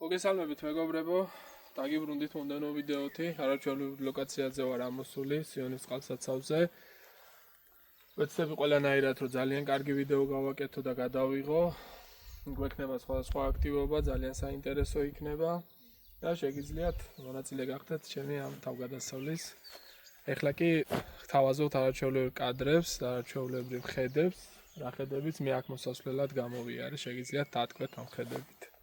მოგესალმებით მეგობრებო, დაგიბრუნდით მომდევნო ვიდეოთი, არაჩვეულებრივ ლოკაციაზე ვარ ამოსული, სიონის წყალსაცავზე. ვეცდები ყველანაირად, რომ ძალიან კარგი ვიდეო გავაკეთო და გადავიღო. გვექნება სხვადასხვა აქტივობა, ძალიან საინტერესო იქნება და შეგიძლიათ მონაწილე გახდეთ ჩემი ამ თავგადასავლის. ეხლა კი გთავაზობთ არაჩვეულებრივ კადრებს, არაჩვეულებრივ ხედებს, რა ხედებიც მე აქ მოსასვლელად გამოვიარე, შეგიძლიათ დაატკბეთ ამ ხედებით.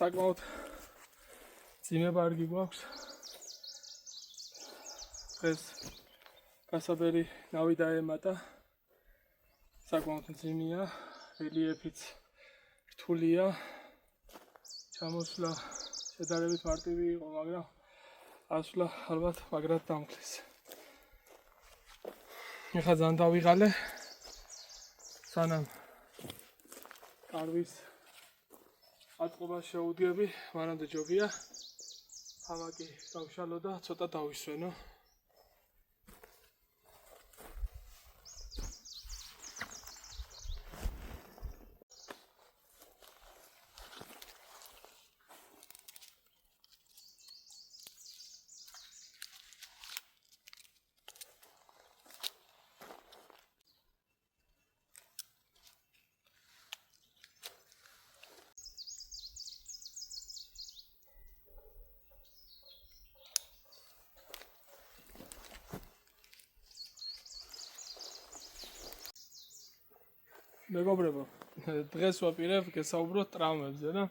საკმაოდ ძიმე ბარგი გვაქვს. დღეს გასაბერი ნავი დაემატა. საკმაოდ ძიმეა, რელიეფიც რთულია. ჩამოსვლა შედარებით მარტივი იყო, მაგრამ ასვლა ალბათ მაგრად დამკლეს. ეხლა ძალიან დავიღალე. სანამ კარვის ატყობას შეუდგები, მანამდე ჯობია ჰამაკი დავშალო და ცოტა დავისვენო. მეგობრებო, დღეს ვაპირებ გესაუბროთ ტრავმებზე და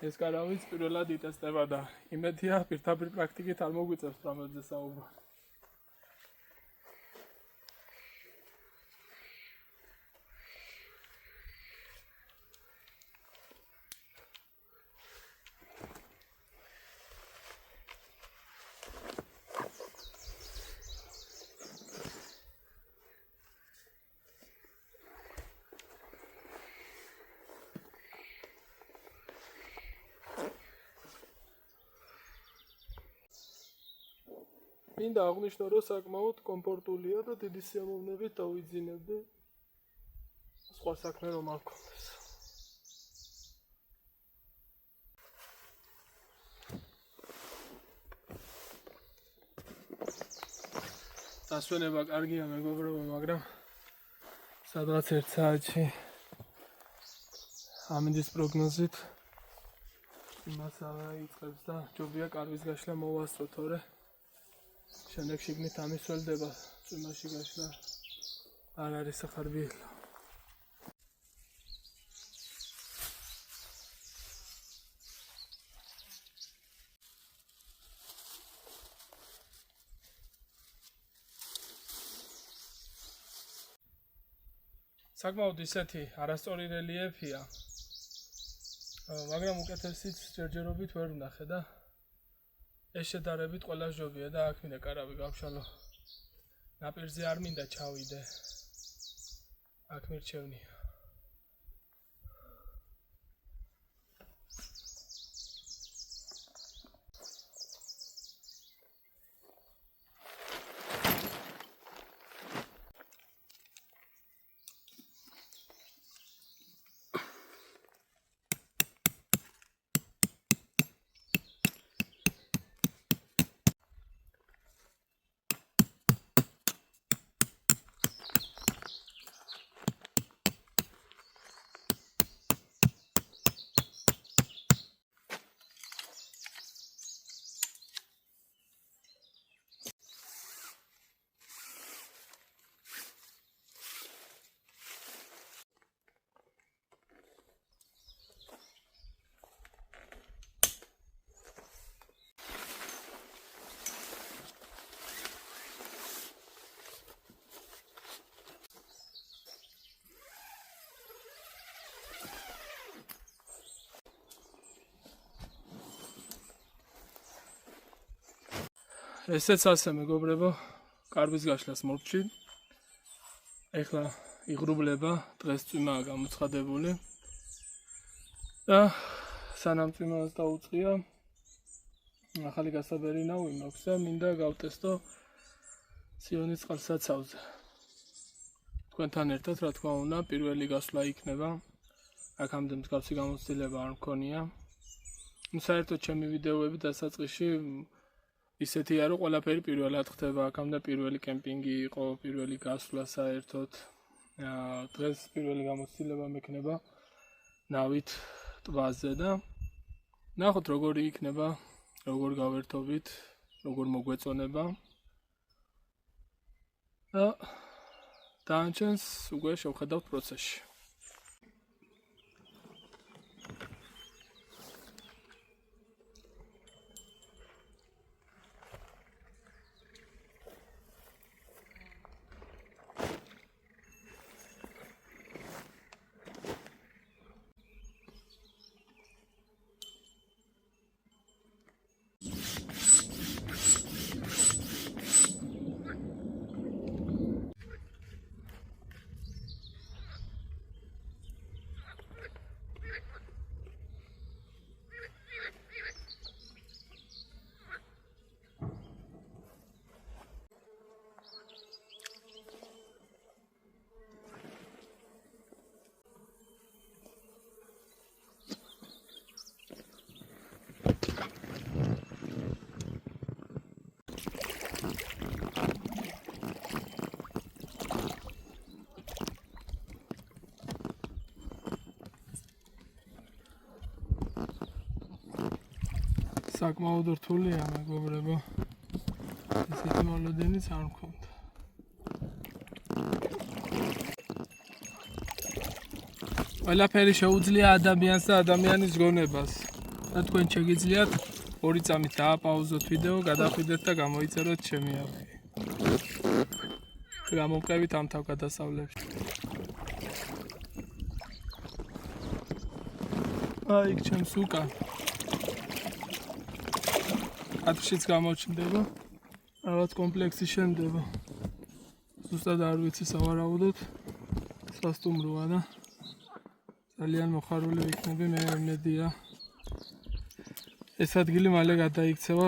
ეს კარავიც პირველად იტესტება და იმედია პირდაპირ პრაქტიკით არ მოგვიწევს ტრავმებზე საუბრო. მინდა აღნიშნო, რომ საკმაოდ კომფორტულია და დიდი სიამოვნებით დავიძინებდი. სხვა საქმე რომ არ მქონდეს. დასვენება კარგია მეგობრებო, მაგრამ სადღაც 1 საათში ამინდის პროგნოზით იმას აიწყებს და ჯობია კარვის გაშლა მოვასწრო, თორე შემდეგ შიგნით ამისველდება, წვიმაში გაშლა არ არის სახარბიელო. საკმაოდ ისეთი არასწორი რელიეფია, მაგრამ უკეთესიც ჯერჯერობით ვერ ვნახე და ეს შედარებით ყველა ჟობია და აქ მინდა კარავი გავშალო. ნაპირზე არ მინდა ჩავიდე. აქ მირჩევნია. ესეც ასე მეგობრებო, კარბის გაშლას მოვჭი. ეხლა იღრუბლება, დღეს წვიმაა გამოცხადებული. და სანამ წვიმას დაუწყია, ახალი გასაბერი ნავი მაქვს და მინდა გავტესტო სიონის წყალსაცავზე. თქვენთან ერთად, რა თქმა უნდა, პირველი გასვლა იქნება. აქამდე მსგავსი გამოცდილება არ მქონია. საერთოდ ჩემი ვიდეოები დასაწყისში ისეთია, რომ ყველაფერი პირველად ხდება, აქამდე პირველი კემპინგი იყო, პირველი გასვლა საერთოდ. დღეს პირველი გამოცდილება მექნება ნავით ტბაზე და ნახოთ როგორი იქნება, როგორ გავერთობით, როგორ მოგვეწონება. და დანარჩენს უკვე შევხედავთ პროცესში. საკმაოდ რთულია მეგობრებო. ესეთი მოლოდინიც არ მქონდა. ყველაფერი შეუძლია ადამიანს და ადამიანის გონებას. და თქვენ შეგიძლიათ 2 წამით დააპაუზოთ ვიდეო, გადახვიდეთ და გამოიწეროთ ჩემი არხი. გამოვყევით ამ თავგადასავლებში. იქ ჩემს უკან. კადრშიც გამოჩნდება, რაღაც კომპლექსი შენდება. ზუსტად არ ვიცი სავარაუდოდ, სასტუმროა და ძალიან მოხარული ვიქნები, მე მედია. ეს ადგილი მალე გადაიქცევა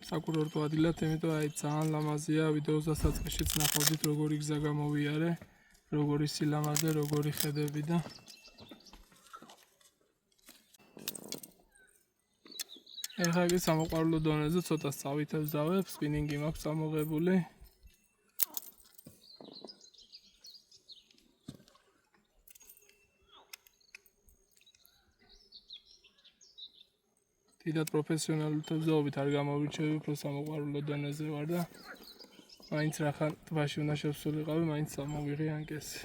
საკურორტო ადგილად, იმიტომ აი ძალიან ლამაზია, ვიდეოს დასაწყისშიც ნახავდით როგორი გზა გამოვიარე, როგორი სილამაზე, როგორი ხედები და ეხლა კი სამოყვარულო დონეზე ცოტა სწავითებს დავებ, სპინინგი მაქვს წამოღებული. დიდად პროფესიონალურ თევზაობით არ გამოვირჩევი, უფრო სამოყვარულო დონეზე ვარ და მაინც რახან ტბაში უნდა შევსულიყავი, მაინც წამოვიღე ანკესი.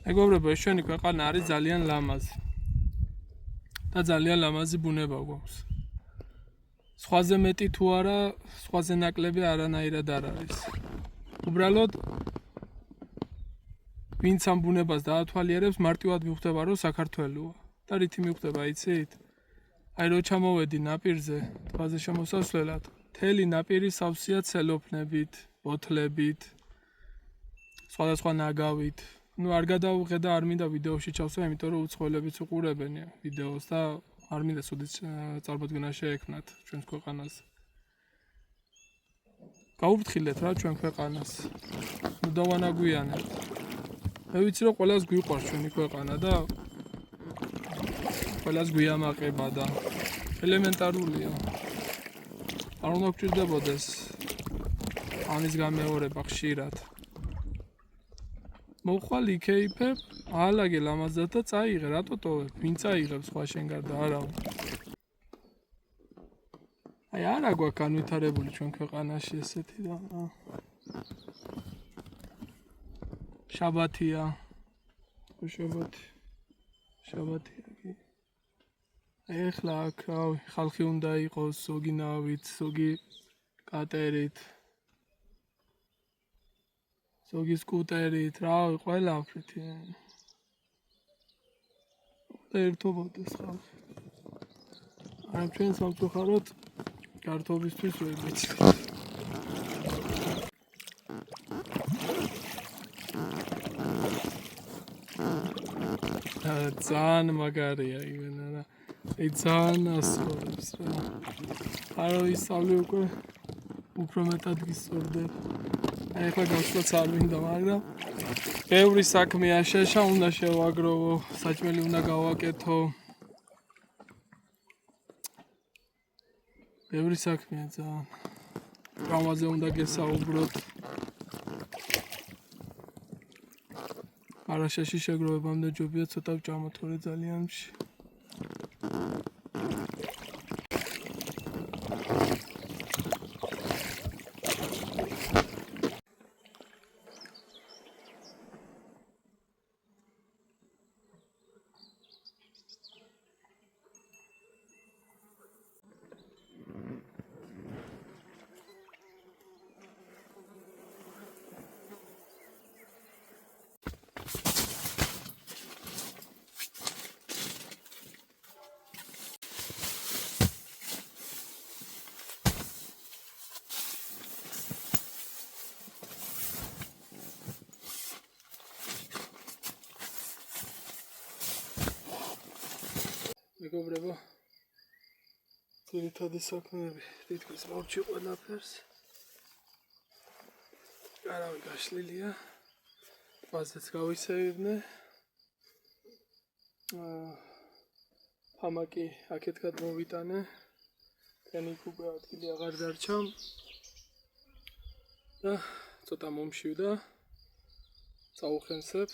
მეგობრებო, ეს ჩვენი ქვეყანა არის ძალიან ლამაზი. და ძალიან ლამაზი ბუნება გვაქვს. სხვაზე მეტი თუ არა, სხვაზე ნაკლები არანაირად არ არის. უბრალოდ ვინც ამ ბუნებას დაათვალიერებს, მარტივად მიხვდება, რომ საქართველოა. და რითი მიხვდება, იცით? აი რო ჩამოვედი ნაპირზე, ტბაზე შემოსასვლელად, მთელი ნაპირი სავსეა ცელოფნებით, ბოთლებით, სხვადასხვა ნაგავით. Ну არ გადავხედა, არ მინდა ვიდეოში ჩავსვა, იმიტომ რომ უცხოელებიც უყურებენ ვიდეოს და არ მინდა სუდიც წარმოდგენა შეექმნათ ჩვენს ქვეყანას. გაუფრთხილეთ რა ჩვენ ქვეყანას. Ну დავანაგვიანებთ. მე ვიცი რომ ყველას გვიყვარს ჩვენი ქვეყანა და ყველას გვიამაყება და ელემენტარულია. არ უნდა გჭირდებოდეს ამის გამეორება ხშირად. მოხვალ იქეიფებ, აალაგე ლამაზად და წაიღე, რატო ტოვებ? ვინ წაიღებს სხვა შენ გარდა არავინ. აი არა გვაქვს განვითარებული ჩვენ ქვეყანაში ესეთი და შაბათია. შაბათია კი. ეხლა აქ ხალხი უნდა იყოს ზოგი ნავით, ზოგი კატერით. ზოგი სკუტერით, რავი, ყველაფრით. ერთობოდეს ხალხი. აი ჩვენ სამწუხაროდ კარტობისთვის ვერ ვიცით. ძალიან მაგარია იგენა რა. აი ძალიან ასწორებს რა. არო ისწავლე უფრო მეტად გისწორდება. აი ახლა გასვლაც არ მინდა, მაგრამ ბევრი საქმეა შეშა, უნდა შევაგროვო, საჭმელი უნდა გავაკეთო. ბევრი საქმეა ძალიან. გამაზე უნდა გესაუბროთ. არაშაში შეგროვებამდე ჯობია ცოტა ვჭამოთ ძალიანში. მეგობრებო, ძირითადი საქმეები თითქმის მოვჭი ყველაფერს. არავი გაშლილია. ბაზეც გავისეირნე. ჰამაკი აქეთ გადმოვიტანე. თენი უკვე ადგილი აღარ დარჩა. და ცოტა მომშივდა. წაუხენსებ.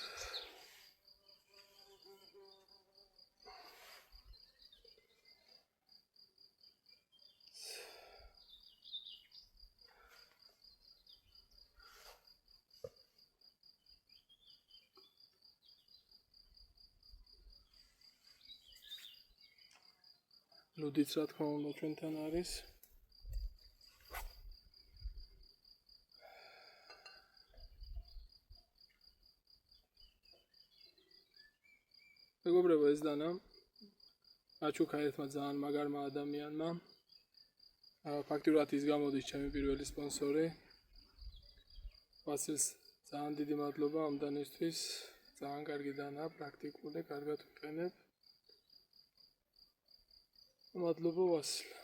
ლუდიც რა თქმა უნდა ჩვენთან არის. მეგობრებო, ეს დანა აჩუქა ერთმა ძალიან მაგარმა ადამიანმა. ფაქტიურად ის გამოდის ჩემი პირველი სპონსორი. ვასილს ძალიან დიდი მადლობა ამ დანისთვის. ძალიან კარგი დანა, პრაქტიკული, კარგად ვიყენებ. მადლობა ვასილ.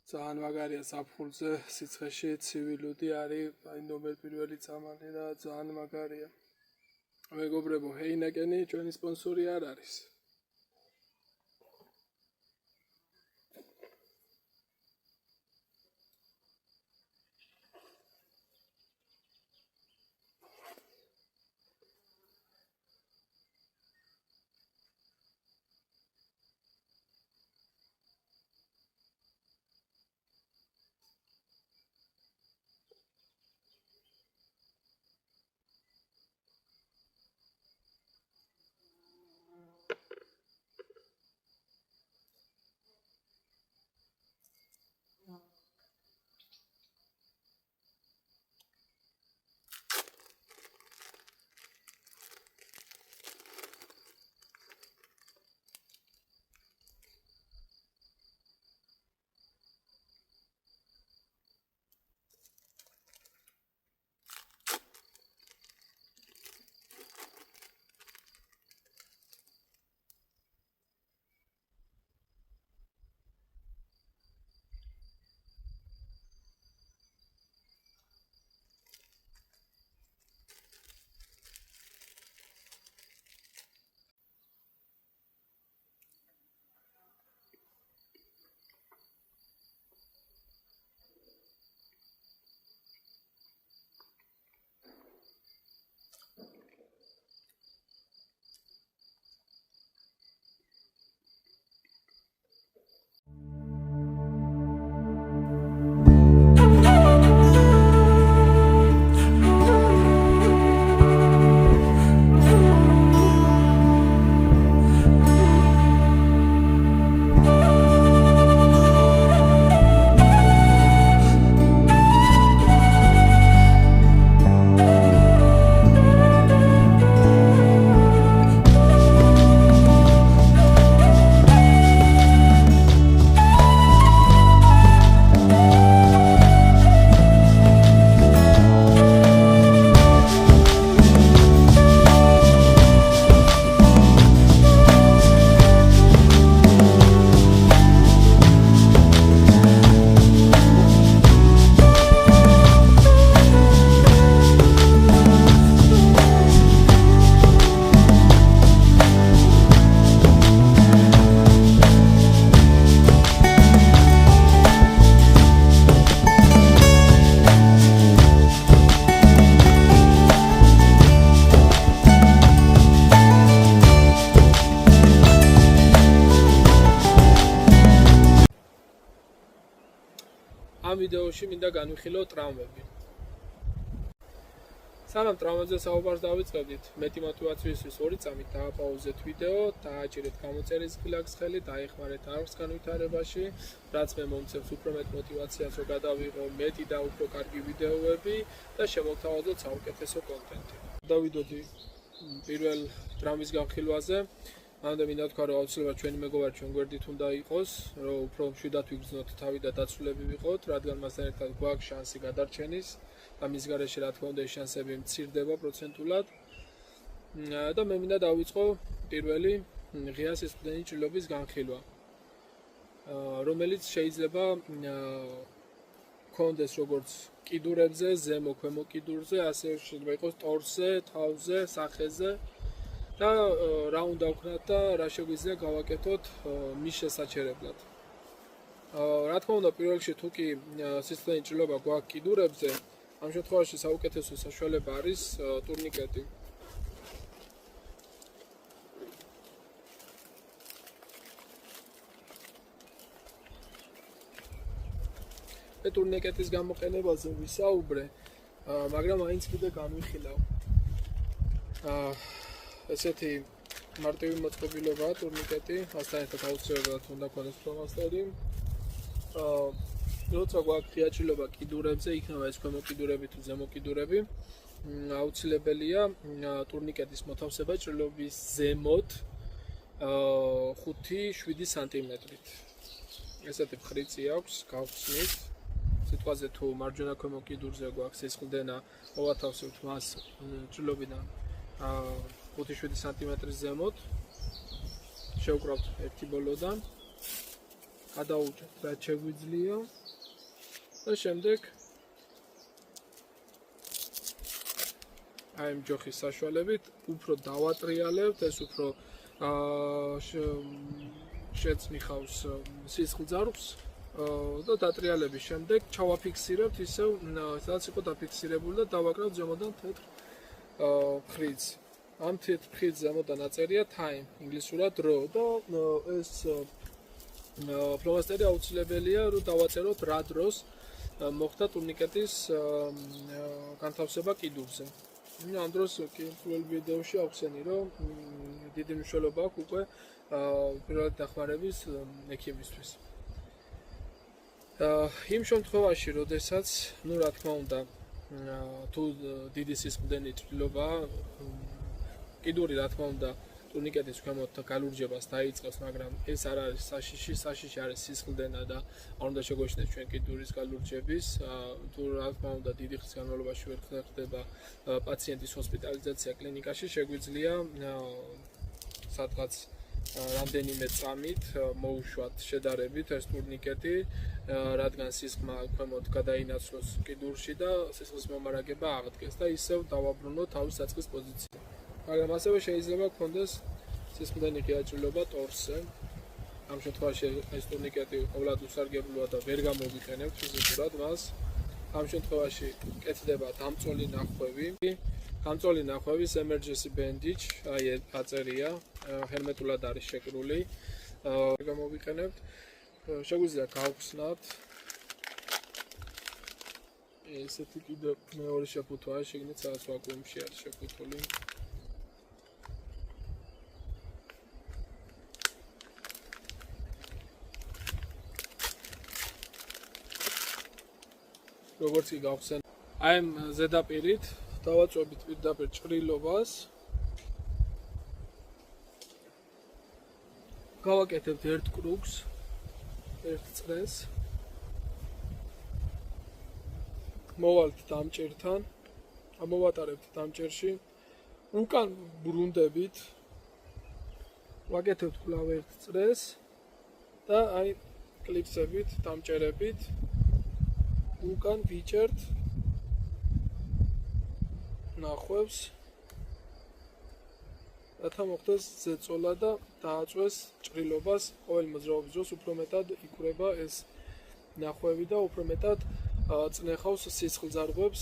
ძალიან მაგარია საფხულზე, სიცხეში ცივილუდი არის, აი ნომერ პირველი წამალი და ძალიან მაგარია. მეგობრებო, ჰეინეკენი ჩვენი სპონსორი არ არის. ამ ვიდეოში მინდა განვიხილო ტრამვები. სანამ ტრამვებზე საუბარს დავიწყებდით, მეტი мотиваციისთვის 2 წამით დააპაუზეთ ვიდეო, დააჭირეთ გამოწერის ღილაკს ხელი, დაეხმარეთ არხს განვითარებაში, რაც მე მომცემს უფრო მეტ мотивაციას, რომ გადავიღო მეტი და უფრო კარგი ვიდეოები და შემოგთავაზოთ საუკეთესო კონტენტი. დავიდოდი პირველ ტრამვის განხილვაზე. მანამდე მინდა თქვა, რომ აუცილებლად ჩვენი მეგობარი ჩვენ გვერდით უნდა იყოს, რომ უფრო მშვიდად ვიგრძნოთ თავი და დაცულები ვიყოთ, რადგან მასთან ერთად გვაქვს შანსი გადარჩენის და მის გარეშე რა თქმა უნდა ეს შანსები მცირდება პროცენტულად. და მე მინდა დავიწყო პირველი ღია სისხლდენი ჭრილობის განხილვა, რომელიც შეიძლება კონდეს როგორც კიდურებზე, ზემო ქვემო კიდურზე, ასევე შეიძლება იყოს ტორსზე, თავზე, სახეზე და რა უნდა ვქნათ და რა შეგვიძლია გავაკეთოთ მის შესაჩერებლად. რა თქმა უნდა, პირველ რიგში თუ კი სისხლდენი ჭრილობა გვაქვს კიდურებზე, ამ შემთხვევაში საუკეთესო საშუალება არის ტურნიკეტი. მე ტურნიკეტის გამოყენებაზე ვისაუბრე, მაგრამ მაინც კიდე განვიხილავ. ესეთი მარტივი მოწყობილობაა ტურნიკეტი, მასთან ერთად აუცილებლად უნდა გქონდეს ფლომასტერი. როცა გვაქვს ღია ჭრილობა კიდურებზე, იქნება ეს ქვემო კიდურები თუ ზემო კიდურები, აუცილებელია ტურნიკეტის მოთავსება ჭრილობის ზემოთ 5-7 სანტიმეტრით. ესეთი ხრიცი აქვს, გავხსნით. სიტყვაზე თუ მარჯვენა ქვემო კიდურზე გვაქვს სისხლდენა, მოვათავსებთ მას ჭრილობიდან 5-7 სანტიმეტრის ზემოთ, შევკრავთ ერთი ბოლოდან, გადაუჭერთ რაც შეგვიძლია და შემდეგ აი ამ ჯოხის საშუალებით უფრო დავატრიალებთ, ეს უფრო შეცნიხავს სისხლძარღვს და დატრიალების შემდეგ ჩავაფიქსირებთ ისევ, სადაც იყო დაფიქსირებული და დავაკრავთ ზემოდან თეთრ ხრიდს. ამ თეთრ ხრიდს ზემოდან აწერია time, ინგლისურად დრო და ეს ფლომასტერი აუცილებელია, რომ დავაწეროთ რა დროს მოხდა ტურნიკეტის განთავსება კიდურზე. ამ დროს პირველ ვიდეოში ავხსენი, რომ დიდი მნიშვნელობა აქვს უკვე პირველად დახმარების ექიმისთვის. იმ შემთხვევაში, როდესაც, რა თქმა უნდა, თუ დიდი სისხლდენი ჭრილობაა, კიდური რა თქმა უნდა ტურნიკეტის ქვემოთ გალურჯებას დაიწყებს, მაგრამ ეს არ არის საშიში, საშიში არის სისხლდენა და არ უნდა შეგვეშინდეს ჩვენ კიდურის გალურჯების. თუ რა თქმა უნდა დიდი ხნის განმავლობაში ვერ ხდება პაციენტის ჰოსპიტალიზაცია კლინიკაში, შეგვიძლია სადღაც რამდენიმე წამით მოუშვათ შედარებით ეს ტურნიკეტი, რადგან სისხლმა ქვემოთ გადაინაცვლოს კიდურში და სისხლის მომარაგება აღდგეს და ისევ დავაბრუნოთ თავის საწყის პოზიცია. მაგრამ ასევე შეიძლება გქონდეს სისხლდენი ღია ჭრილობა ტორსზე. ამ შემთხვევაში ეს ტურნიკეტი ყოველად უსარგებლოა და ვერ გამოვიყენებთ ფიზიკურად მას. ამ შემთხვევაში კეთდება დამწოლი ნახვევი. დამწოლი ნახვევის emergency bandage, აი აწერია, ჰერმეტულად არის შეკრული. გამოვიყენებთ. შეგვიძლია გავხსნათ. ესეთი კიდე მეორე შეფუთვაა, შეგნით სადაც ვაკუუმში არის შეფუთული. როგორც კი გავხსენ, აი ამ ზედაპირით დავაწვევით პირდაპირ ჭრილობას. გავაკეთებთ ერთ კრუგს, ერთ წრეს. მოვალთ დამჭერთან, ამოვატარებთ დამჭერში. უკან ბრუნდებით. ვაკეთებთ კვლავ ერთ წრეს და აი კლიფსებით, დამჭერებით უკან ვიჭერთ ნახვევს, რათა მოხდეს ზეწოლა და დააწვეს ჭრილობას. ყოველ მოძრაობის დროს უფრო მეტად იკვრება ეს ნახვევი და უფრო მეტად წნეხავს სისხლძარღვებს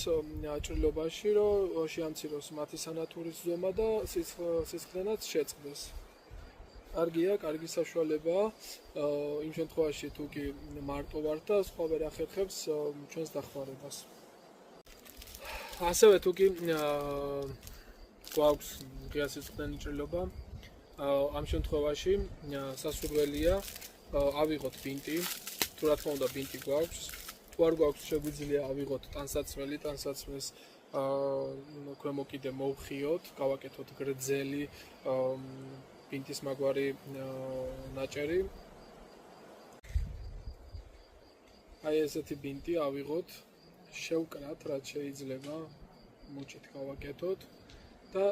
ჭრილობაში, რომ შეამციროს მათი სანათურის ზომა და სისხლდენაც შეწყდეს. კარგი საშუალებაა იმ შემთხვევაში თუ კი მარტო ვარ და სხვა ვერ ახერხებს ჩვენს დახმარებას. ასევე თუ კი გვაქვს ღია სისხლიანი ჭრილობა, ამ შემთხვევაში სასურველია ავიღოთ ბინტი, თუ რა თქმა უნდა ბინტი გვაქვს, თუ არ გვაქვს შეგვიძლია ავიღოთ ტანსაცმელი, ტანსაცმლის ქვემო კიდე მოვხიოთ, გავაკეთოთ გრძელი ბინტის მაგვარი ნაჭერი. აი ესეთი ბინტი ავიღოთ, შევკრათ რაც შეიძლება, მოჭით გავაკეთოთ და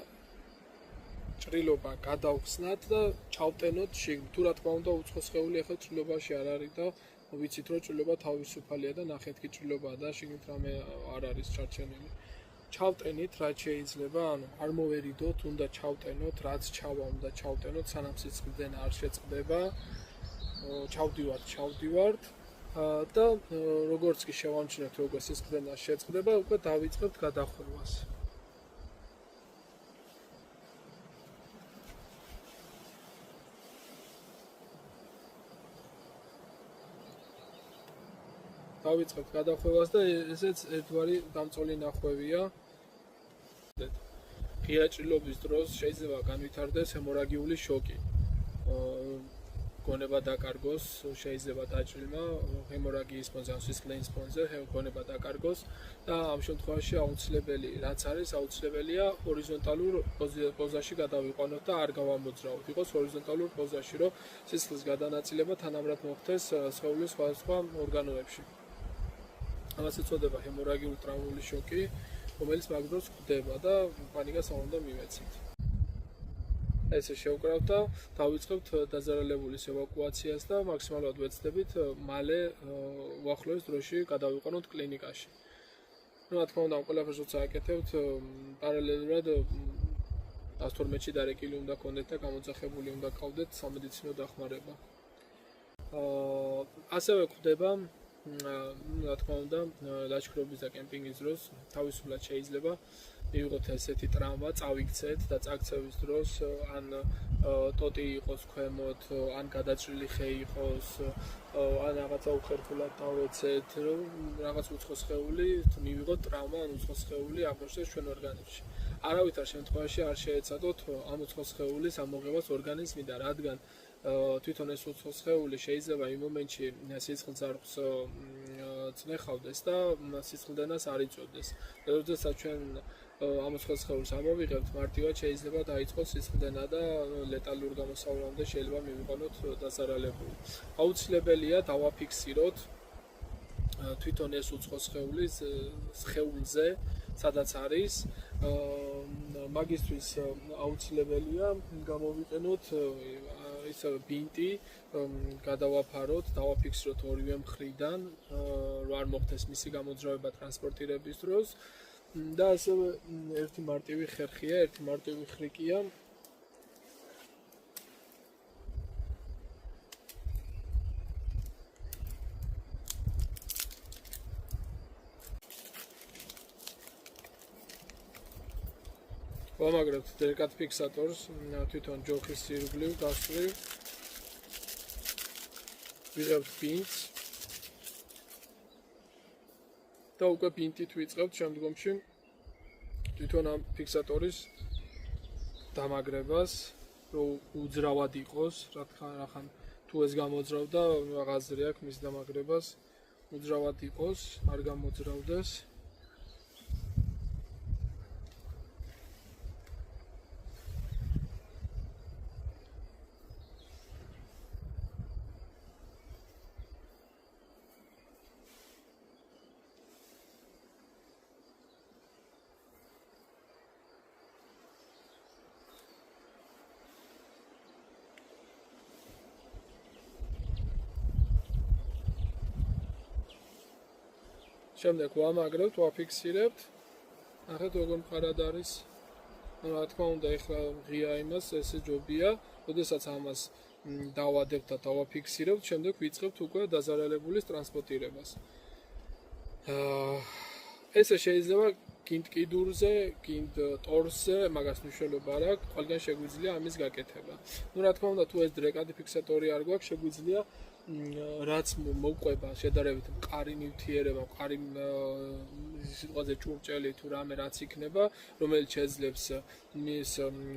ჭრილობა გადავხსნათ და ჩავტენოთ შიგნით. თუ რა თქმა უნდა უცხო სხეული ახლა ჭრილობაში არ არის და ვიცით რომ ჭრილობა თავისუფალია და ნახეთ კი ჭრილობაა და შიგნით რამე არ არის ჩარჩენილი. ჩავტენით რაც შეიძლება, ანუ არ მოვერიდოთ, უნდა ჩავტენოთ, რაც ჩავა უნდა ჩავტენოთ, სანამ სისხლდენა არ შეწყდება. ჩავდივართ და როგორც კი შევამჩნევთ როგორ სისხლდენა შეწყდება, უკვე დავიწყებთ გადახვევას. დავიწყებთ გადახვევას და ესეც ერთგვარი დამწოლი ნახვევია. ღია ჭრილობის დროს შეიძლება განვითარდეს ჰემორაგიული შოკი. გონება დაკარგოს, შეიძლება დაჭრილმა ჰემორაგიის ფონზე, სისხლის ფონზე გონება დაკარგოს და ამ შემთხვევაში აუცილებელი რაც არის, აუცილებელია ჰორიზონტალურ პოზაში გადავიყვანოთ და არ გავამოძრავოთ. იყოს ჰორიზონტალურ პოზაში, რომ სისხლის გადანაწილება თანაბრად მოხდეს სხეულის სხვადასხვა ორგანოებში. ამას ეწოდება ჰემორაგიული ტრავმული შოკი, რომელიც მაგ დროს ხდება და პანიკას არ უნდა მივეცით. ესე შევკრავთ და დავიწყებთ დაზარალებულის ევაკუაციას და მაქსიმალურად ვეცდებით მალე უახლოეს დროში გადავიყვანოთ კლინიკაში. რა თქმა უნდა, ყველაფერს როცა აკეთებთ, პარალელურად 112-ში დარეკილი უნდა გქონდეთ და გამოძახებული უნდა გყავდეთ სამედიცინო დახმარება. ასევე გვხდება რა თქმა უნდა, ლაშქრობის და კემპინგის დროს თავისუფლად შეიძლება მივიღოთ ესეთი ტრავმა, წავიქცეთ და წაქცევის დროს ან ტოტი იყოს ქვემოთ, ან გადაჭრილი ხე იყოს, ან რაღაცა უხერხულად დავეცეთ, რაღაც უცხო სხეული მივიღოთ ტრავმა, ან უცხო სხეული აღმოჩნდეს ჩვენ ორგანიზმში. არავითარ შემთხვევაში არ შეეცადოთ ამ უცხო სხეულის ამოღებას ორგანიზმიდან, რადგან თვითონ ეს უცხო სხეული შეიძლება იმ მომენტში სისხლძარღვს წნეხავდეს და სისხლდენას არ იწვევდეს. როდესაც ჩვენ ამ უცხო სხეულს ამოვიღებთ, მარტივად შეიძლება დაიწყოს სისხლდენა და ლეტალურ გამოსავლამდე შეიძლება მივიყვანოთ დაზარალებული. აუცილებელია დავაფიქსიროთ თვითონ ეს უცხო სხეულზე, სადაც არის, მაგისთვის აუცილებელია გამოვიყენოთ ისე ბინტი, გადავაფაროთ, დავაფიქსიროთ ორივე მხრიდან, რომ არ მოხდეს მისი გამოძრავება ტრანსპორტირების დროს და ასევე ერთი მარტივი ხერხია, ერთი მარტივი ხრიკია. ვამაგრებთ დელიკატ ფიქსატორს, თვითონ ჯოხის ირგვლივ გასწვრივ. ვიღებთ ბინტს და უკვე ბინტით ვიწყებთ შემდგომში თვითონ ამ ფიქსატორის დამაგრებას, რომ უძრავად იყოს, რახან თუ ეს გამოძრავდა, აზრი აქვს მის დამაგრებას, უძრავად იყოს, არ გამოძრავდეს. შემდეგ ვამაგრებთ, ვაფიქსირებთ. ნახეთ როგორ მყარად არის. რა თქმა უნდა, ეხლა ღია იმას ესე ჯობია, როდესაც ამას დავადებთ და დავაფიქსირებთ, შემდეგ ვიწყებთ უკვე დაზარალებულის ტრანსპორტირებას. ესე შეიძლება გინდ კიდურზე, გინდ ტორსზე, მაგას მნიშვნელობა არ აქვს, ყველგან შეგვიძლია ამის გაკეთება. Ну, რა თქმა უნდა, თუ ეს დრეკადი ფიქსატორი არ გვაქვს, შეგვიძლია რაც მოყვება შედარებით მყარი ნივთიერება, მყარი სიტყვაზე ჭურჭელი თუ რამე რაც იქნება, რომელიც შეძლებს მის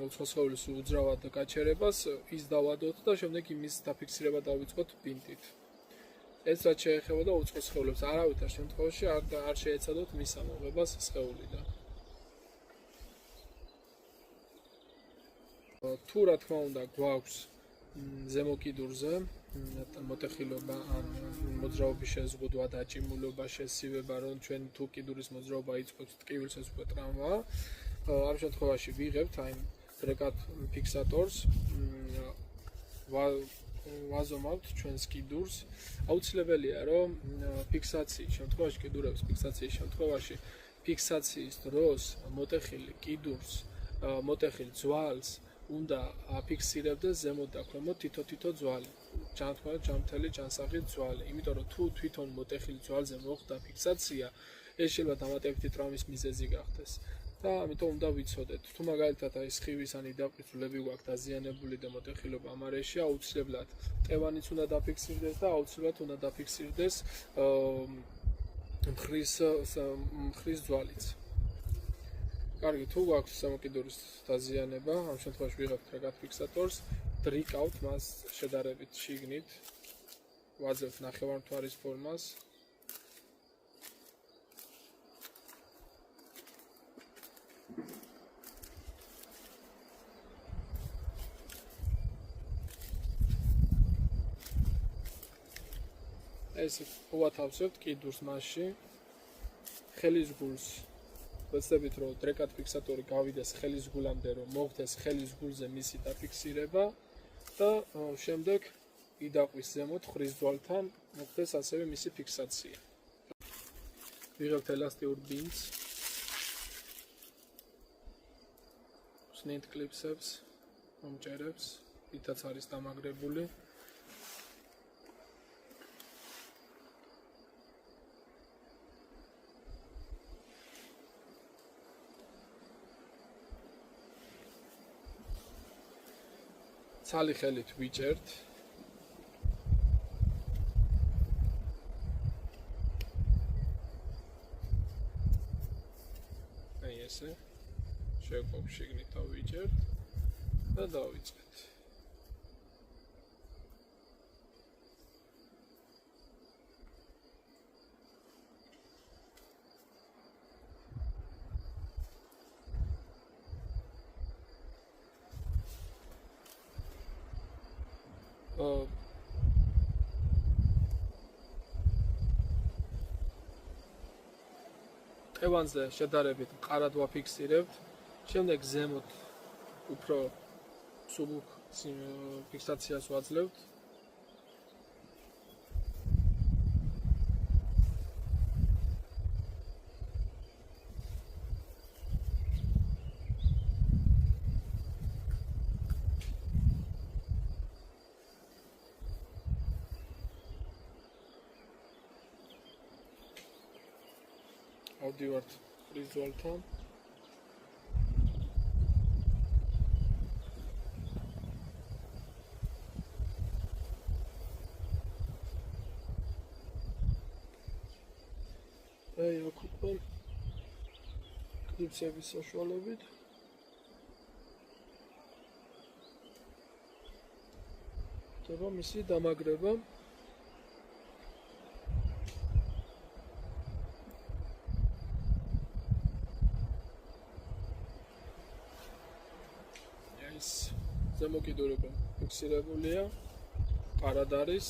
უცხოსხეულის უძრავად გაჩერებას, ის დავადოთ და შემდეგ იმის დაფიქსირება დავიწყოთ ბინტით. ეს რაც შეეხებოდა უცხოსხეულებს, არავითარ შემთხვევაში არ შეეცადოთ მის ამოღებას სხეულიდან. თუ რა თქმა უნდა გვაქვს ზემო კიდურზე მოტეხილობა ან მოძრაობის შეზღუდვა, დაჭიმულობა, შესივება, რომ ჩვენ თუ კიდურის მოძრაობა იწყებს ტკივილს, ეს უკვე ტრავმაა. ამ შემთხვევაში ვიღებთ აი დრეკად ფიქსატორს, ვაზომავთ ჩვენს კიდურს. აუცილებელია, რომ ფიქსაციის შემთხვევაში, კიდურების ფიქსაციის შემთხვევაში, ფიქსაციის დროს მოტეხილი კიდურს, მოტეხილ ძვალს უნდა აფიქსირებდეს ზემოთ და ქვემოთ თითო ძვალი. ჯანმრთელი ჯანსაღი ძვალი. იმიტომ რომ თუ თვითონ მოტეხილ ძვალზე მოხდა ფიქსაცია, ეს შეიძლება დამატებითი ტრავმის მიზეზი გახდეს. და ამიტომ უნდა ვიცოდეთ, თუ მაგალითად აი სხივის ან იდაყვის ძვლები გვაქვს დაზიანებული და მოტეხილობა ამ არეში, აუცილებლად ტევანიც უნდა დაფიქსირდეს და აუცილებლად უნდა დაფიქსირდეს მხრის ძვალიც. კარგი, თუ გვაქვს სამოკიდურის დაზიანება, ამ შემთხვევაში ვიღებთ დრეკად ფიქსატორს, დრიკავთ მას შედარებით შიგნით, ვაძლევთ ნახევარმთვარის ფორმას. ეს ვათავსებთ კიდურს მასში, ხელის გულს ვეცდებით, რომ დრეკად ფიქსატორი გავიდეს ხელის გულამდე, რომ მოხდეს ხელის გულზე მისი დაფიქსირება და შემდეგ იდაყვის ზემოთ ხრის ძვალთან მოხდეს ასევე მისი ფიქსაცია. ვიღებთ ელასტიურ ბინდს, სნით კლიპსებს, მომჭერებს, რითაც არის დამაგრებული. ცალი ხელით ვიჭერთ. აი ესე. შეგვაქვს შიგნით დავიჭერთ და დავიწყეთ. ტევანზე შედარებით მყარად ვაფიქსირებთ, შემდეგ ზემოთ უფრო მსუბუქ ფიქსაციას ვაძლევთ. ავდივართ ხრის ძვალთან. აი აქ უკვე კლიპსების საშუალებით ხდება მისი დამაგრება. ზემო კიდურები ფიქსირებულია, მყარად არის.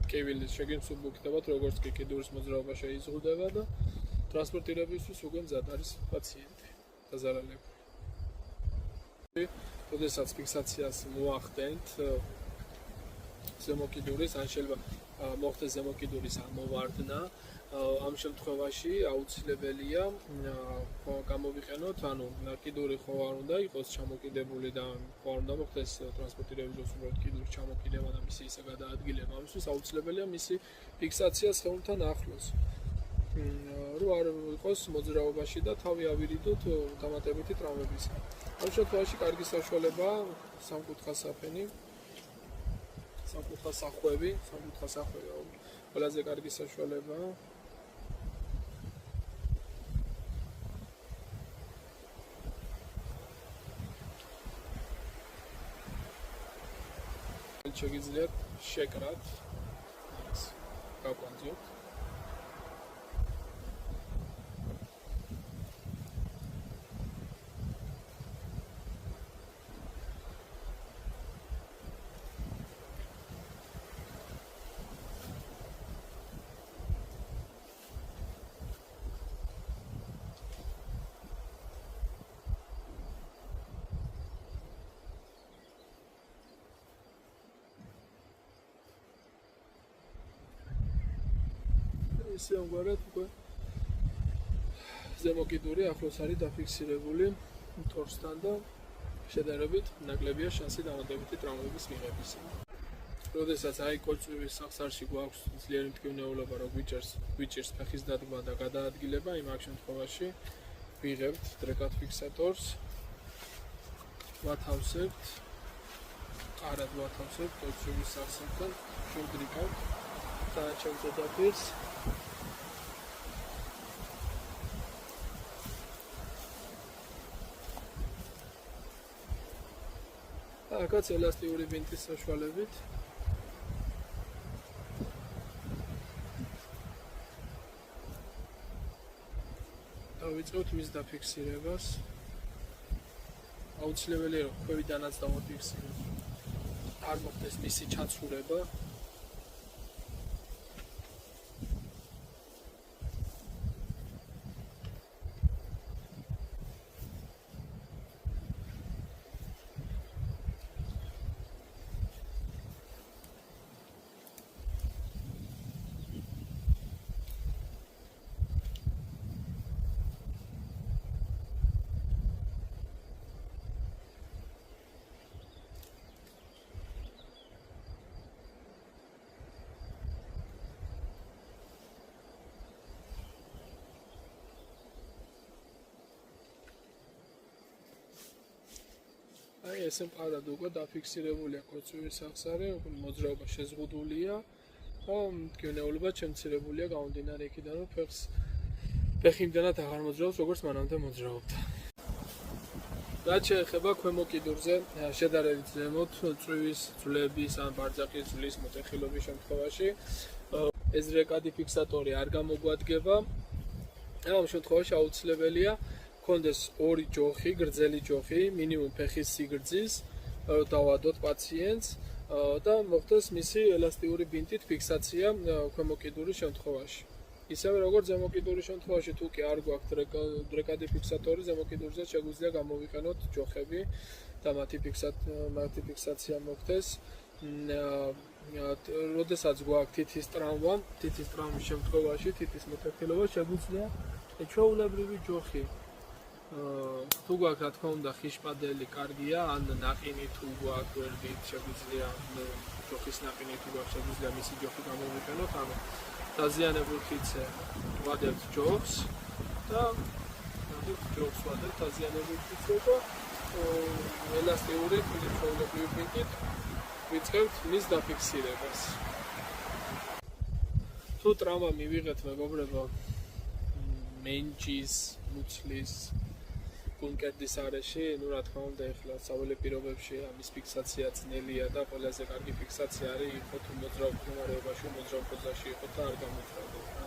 ტკივილის შეგიმსუბუქდებათ, როგორც კი კიდურის მოძრაობა შეიზღუდება და ტრანსპორტირებისთვის უკვე მზად არის პაციენტი დაზარალებული. როდესაც ფიქსაციას მოახდენთ ზემო კიდურის, ან შეიძლება მოხდეს ზემო კიდურის ამოვარდნა, ამ შემთხვევაში აუცილებელია გამოვიყენოთ, ანუ კიდური ხო არ უნდა იყოს ჩამოკიდებული და ხო არ უნდა მოხდეს ტრანსპორტირების დროს უბრალოდ კიდურის ჩამოკიდება და მისი ისე გადაადგილება. ამისთვის აუცილებელია მისი ფიქსაცია სხეულთან ახლოს. რომ არ იყოს მოძრაობაში და თავი ავირიდოთ დამატებითი ტრავმებისგან. ამ შემთხვევაში კარგი საშუალებაა სამკუთხა საფენი, სამკუთხა სახვევი, ყველაზე კარგი საშუალებაა. შეგიძლიათ შეკრათ გაკვანძიოთ. ისე ამგვარად უკვე ზემოკიდური ახლოს არის დაფიქსირებული თორსთან და შედარებით ნაკლებია შანსი დამატებითი ტრავმების მიღებისა. როდესაც აი კოჭვის სახსარში გვაქვს ძლიერი მტკივნეულობა, რომ გვიჭირს ფეხის დადგმა და გადაადგილება, იმ აქ შემთხვევაში ვიღებთ დრეკად ფიქსატორს, ვათავსებთ, კარად ვათავსებთ კოჭვის სახსართან, შევდრიკავთ დააჩევთ ზედაპირს. აქაც ელასტიური ბინტის საშუალებით დავიწყებთ მის დაფიქსირებას. აუცილებელია რომ ქვევიდანაც დავაფიქსიროთ. არ მოხდეს მისი ჩაცურება. აი ესე მყარად უკვე დაფიქსირებულია კოჭვის სახსარი, მოძრაობა შეზღუდულია და მტკივნეულობა შემცირებულია გამომდინარე იქიდან, რომ ფეხი იმდანად აღარ მოძრაობს, როგორც მანამდე მოძრაობდა. რაც შეეხება ქვემო კიდურზე შედარებით ზემოთ წვივის ძვლების ან ბარძაყის ძვლის მოტეხილობის შემთხვევაში ეს დრეკადი ფიქსატორი არ გამოგვადგება. ამ შემთხვევაში აუცილებელია კონდეს ორი ჯოხი, გრძელი ჯოხი, მინიმუმ ფეხის სიგრძის, დავადოთ პაციენტს და მოხდეს მისი ელასტიური ბინტით ფიქსაცია ქვემო კიდურის შემთხვევაში. ისევე როგორც ზემო კიდურის შემთხვევაში, თუ კი არ გვაქვს დრეკადი ფიქსატორი, ზემო კიდურზე შეგვიძლია გამოვიყენოთ ჯოხები და მათი ფიქსაცია მოხდეს. როდესაც გვაქვს თითის ტრამვის შემთხვევაში, თითის მოტეხილობა შეგვიძლია ჩვეულებრივი ჯოხი. თუ გვაქვს რა თქმა უნდა ხიშპადელი კარგია, ან ნაყინი თუ გვაქვს ვერდით შეგვიძლია ჯოხის ნაყინი თუ გვაქვს შეგვიძლია მისი ჯოხი გამოვიყენოთ, ანუ დაზიანებულ ხიდზე ვადებთ ჯოხს და დაზიანებულ ხიდზე და ელასტიური ჩვეულებრივი ბინტით ვიწყებთ მის დაფიქსირებას. თუ ტრავმა მივიღეთ მეგობრებო მენჯის, მუცლის კუნკერდის არეში, რა თქმა უნდა, ეხლა საველე პირობებში ამის ფიქსაცია ძნელია და ყველაზე კარგი ფიქსაცია არის იყო თუ მოძრავ მდგომარეობაში, მოძრავ პოზაში იყო და არ გამოძრავდეთ რა.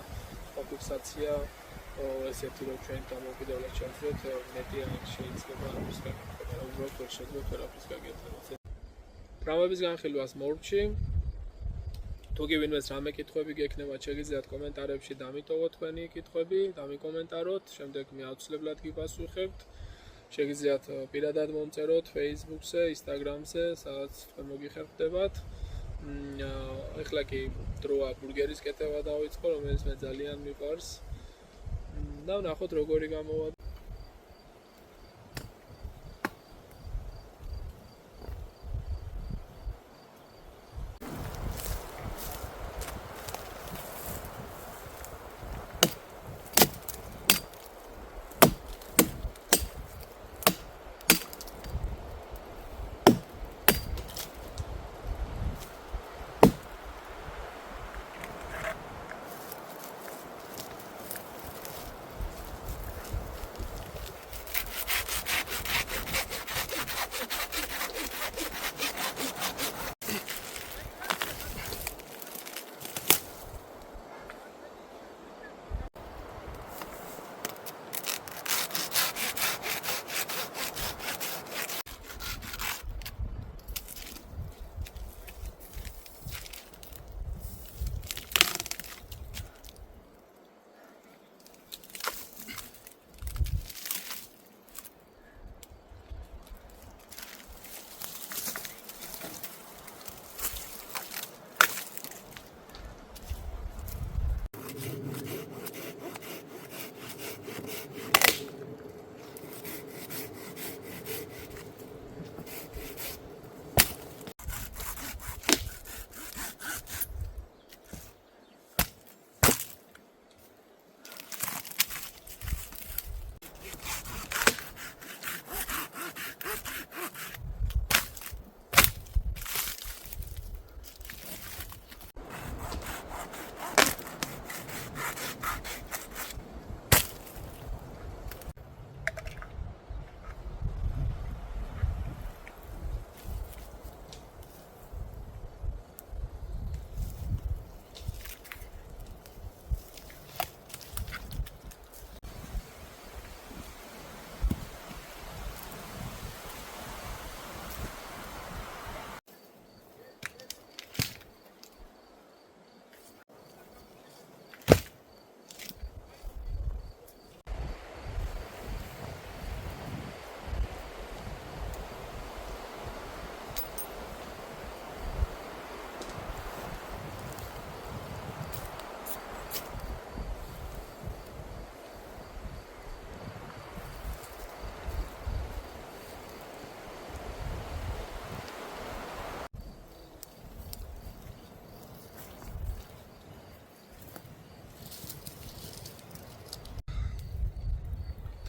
ფიქსაცია ესეთი რომ ჩვენ დამოუკიდებლად შევძლებთ, მეტი არ შეიძლება ამის გაკეთება, უბრალოდ ვერ შეძლოთ ვერაფრის გაკეთება. ტრავმების განხილვას მორჩი. თუ კი ვინმეს რამე კითხვები გექნება, შეგიძლიათ კომენტარებში დამიტოვოთ თქვენი კითხვები, დამიკომენტაროთ, შემდეგ მე აუცილებლად გიპასუხებთ. შეგიძლიათ პირადად მომწეროთ Facebook-ზე, Instagram-ზე, სადაც თქვენ მოგიხერხდებათ. ეხლა კი დროა ბურგერის კეთება დავიწყო, რომელიც მე ძალიან მიყვარს. და ვნახოთ როგორი გამოვა.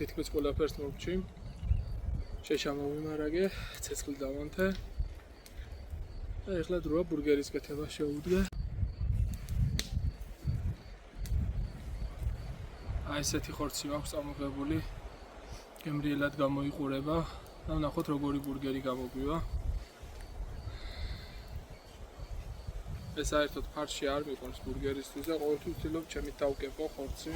თითქმის ყველაფერს მოვჭი. შეშამოვიმარაგე, ცეცხლი დავანთე. და ეხლა დროა ბურგერის კეთება შეუდგე. აი ესეთი ხორცი მაქვს წამოღებული. გემრიელად გამოიყურება. და ნახოთ როგორი ბურგერი გამოგვივა. ეს საერთოდ ფარში არ მიყვარს ბურგერისთვის და ყოველთვის ვცდილობ ჩემით დავკეპო ხორცი.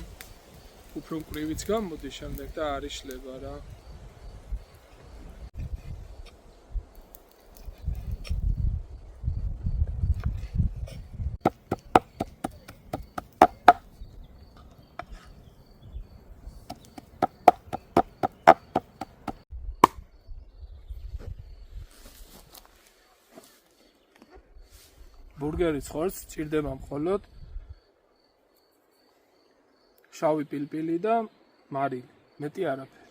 უფრო მკვრივიც გამოდის შემდეგ და არ იშლება რა. ბურგერის ხორცს სჭირდება მხოლოდ შავი პილპილი და მარილი, მეტი არაფერი.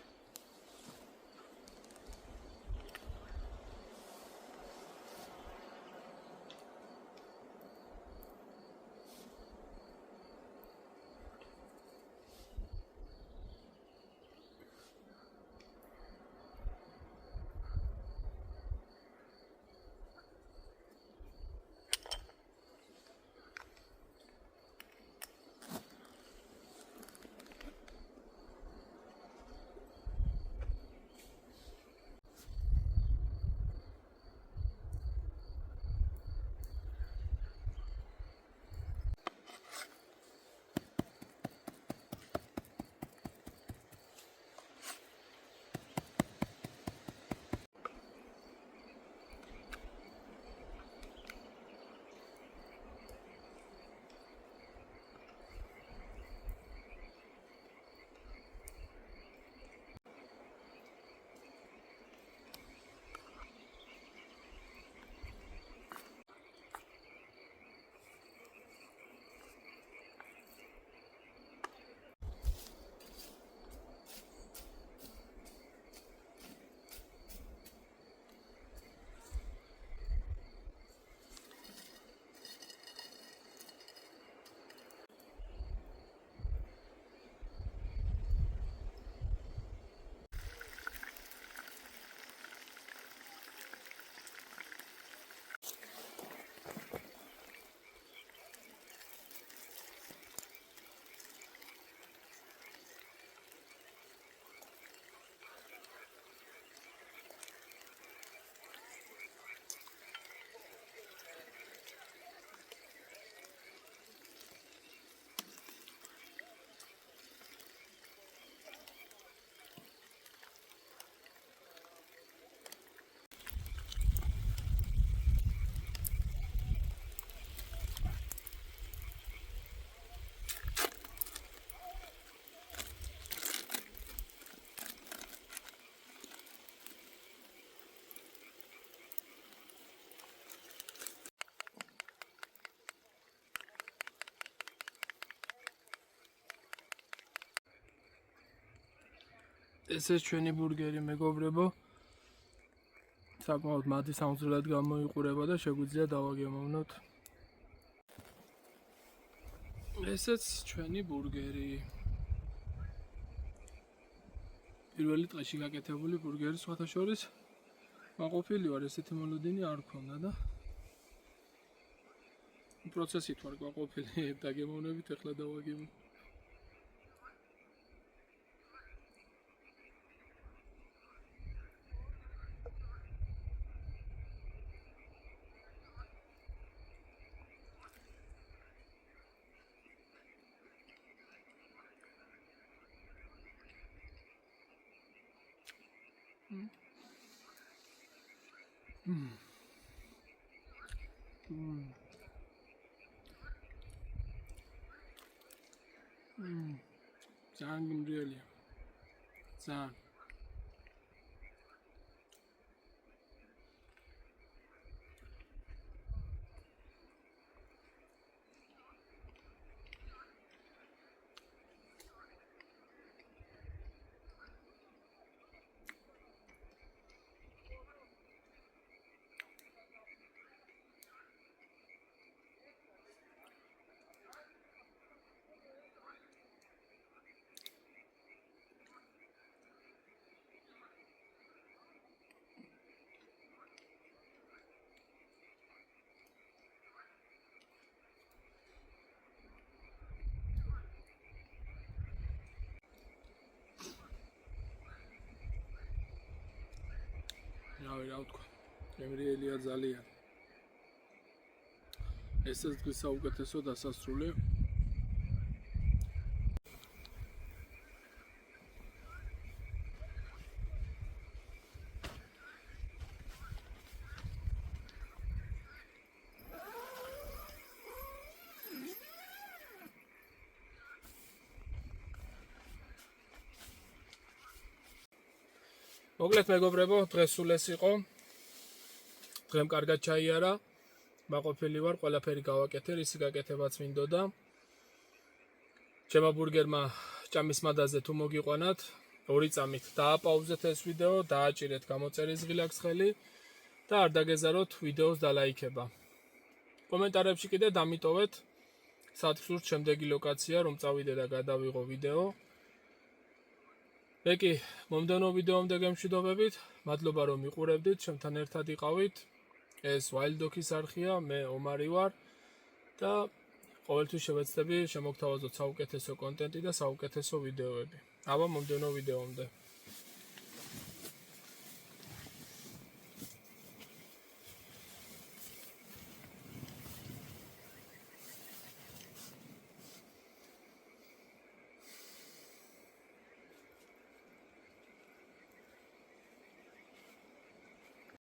ესეც ჩვენი ბურგერი მეგობრებო. საკმაოდ მათი სამძლევრად გამოიყურება და შეგვიძლია დავაგემოვნოთ. ესეც ჩვენი ბურგერი. პირველი დღეში გაკეთებული ბურგერი სხვათა შორის მაყოფილი ვარ, ესეთი მოლოდინი არ ქონდა და პროცესით ვარ გაყოფილი დაგემოვნებით, ეხლა დავაგემოვნ. ძალიან გემრიელია. ძალიან. რავი, რა ვთქვა. გემრიელია ძალიან. ესეც დღის საუკეთესო დასასრული. მოკლედ მეგობრებო, დღეს სულ ეს იყო. დღემ კარგად ჩაიარა. მაყოფილი ვარ, ყველაფერი გავაკეთე, რისი გაკეთებაც მინდოდა. ჩემო ბურგერმა ჭამის მადაზე თუ მოგიყვანათ, 2 წამით დააპაუზეთ ეს ვიდეო, დააჭირეთ გამოწერის ღილაკს ხელი და არ დაგეზაროთ ვიდეოს დალაიქება. კომენტარებში კიდე დამიტოვეთ სად გსურთ შემდეგი ლოკაცია, რომ წავიდე და გადავიღო ვიდეო. მე კი მომდევნო ვიდეომდე გემშვიდობებით, მადლობა რომ მიყურებდით, ჩემთან ერთად იყავით. ეს Wild Dog-ის არხია, მე ომარი ვარ და ყოველთვის შევეცდები შემოგთავაზოთ საუკეთესო კონტენტი და საუკეთესო ვიდეოები. აბა მომდევნო ვიდეომდე.